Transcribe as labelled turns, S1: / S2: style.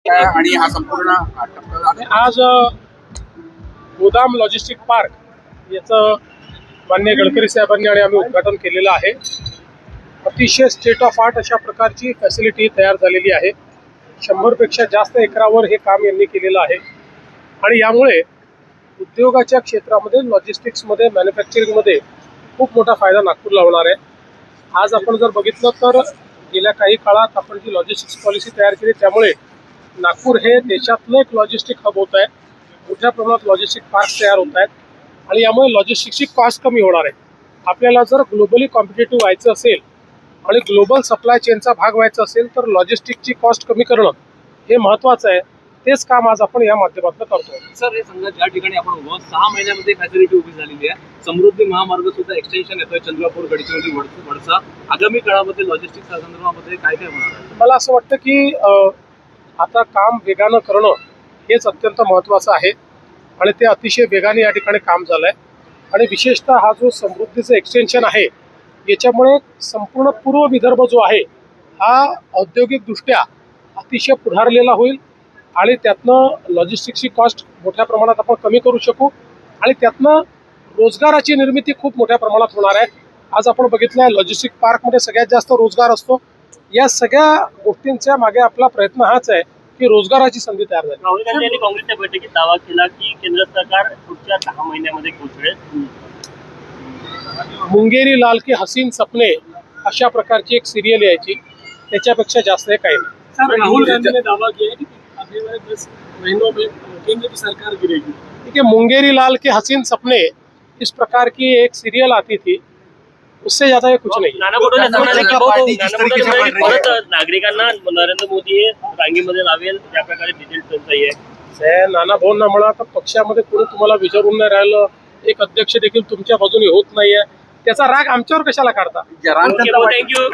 S1: आणि हा संपूर्ण टप्पा
S2: आज गोदाम लॉजिस्टिक पार्क याचं माननीय गडकरी साहेबांनी आणि आम्ही उद्घाटन केलेलं आहे. अतिशय स्टेट ऑफ आर्ट अशा प्रकारची फॅसिलिटी तयार झालेली आहे. 100 पेक्षा जास्त एकरावर हे काम यांनी केलेलं आहे आणि यामुळे उद्योगाच्या क्षेत्रामध्ये, लॉजिस्टिक्समध्ये, मॅन्युफॅक्चरिंगमध्ये खूप मोठा फायदा नागपूरला होणार आहे. आज आपण जर बघितलं तर गेल्या काही काळात आपण जी लॉजिस्टिक्स पॉलिसी तयार केली त्यामुळे नागपूर हे देशातलं एक लॉजिस्टिक हब होत आहे. मोठ्या प्रमाणात लॉजिस्टिक पार्क तयार होत आहेत आणि यामुळे लॉजिस्टिक्सची कॉस्ट कमी होणार आहे. आपल्याला जर ग्लोबली कॉम्पिटेटिव्ह व्हायचं असेल आणि ग्लोबल सप्लाय चेनचा भाग व्हायचा असेल तर लॉजिस्टिकची कॉस्ट कमी करणं हे महत्त्वाचं आहे. तेच काम आज आपण या माध्यमातून करतो.
S3: सर, हे समजा ज्या ठिकाणी आपण उभं 6 महिन्यामध्ये फॅसिलिटी उभी झालेली आहे. समृद्धी महामार्ग सुद्धा एक्सटेन्शन येतोय, चंद्रपूर, गडचिरोली, वडसा. आगामी काळामध्ये लॉजिस्टिक्स संदर्भामध्ये काय काय होणार आहे?
S2: मला असं वाटतं की आता काम वेगानं करणं हेच अत्यंत महत्त्वाचं आहे आणि ते अतिशय वेगाने या ठिकाणी काम झालं आहे. आणि विशेषतः हा जो समृद्धीचं एक्सटेन्शन आहे याच्यामुळे संपूर्ण पूर्व विदर्भ जो आहे हा औद्योगिकदृष्ट्या अतिशय पुढारलेला होईल आणि त्यातनं लॉजिस्टिक्सची कॉस्ट मोठ्या प्रमाणात आपण कमी करू शकू आणि त्यातनं रोजगाराची निर्मिती खूप मोठ्या प्रमाणात होणार आहे. आज आपण बघितलं आहे लॉजिस्टिक पार्कमध्ये सगळ्यात जास्त रोजगार असतो. या सगळ्या गोष्टींच्या मागे आपला प्रयत्न हाच आहे की रोजगाराची संधी तयार झाली.
S4: राहुल गांधी यांनी काँग्रेसच्या बैठकीत दावा केला की केंद्र सरकार पुढच्या 10 महिन्यामध्ये कोसळेल.
S2: मुंगेरी लाल के हसीन सपने अशा प्रकारची एक सिरियल यायची, त्याच्यापेक्षा जास्त हे काही नाही.
S3: राहुल गांधी ने दावा किया है कि आने वाले 10 महीनों में केंद्र की सरकार गिरेगी.
S2: ठीक है, मुंगेरी लाल के हसीन सपने इस प्रकार की एक सीरियल आती थी, उससे ज्यादा ये कुछ नहीं.
S4: नाना पटोले म्हणाले की परत नागरिकांना नरेंद्र मोदी हे रांगेमध्ये लावेल, ज्या प्रकारे डिझेल टंचाई आहे.
S2: नाना भाऊंना म्हणा तर पक्षामध्ये कोणी तुम्हाला विचारून नाही राहिलं, एक अध्यक्ष देखील तुमच्या बाजूने होत नाहीये, त्याचा राग आमच्यावर कशाला काढता.
S4: थँक्यू.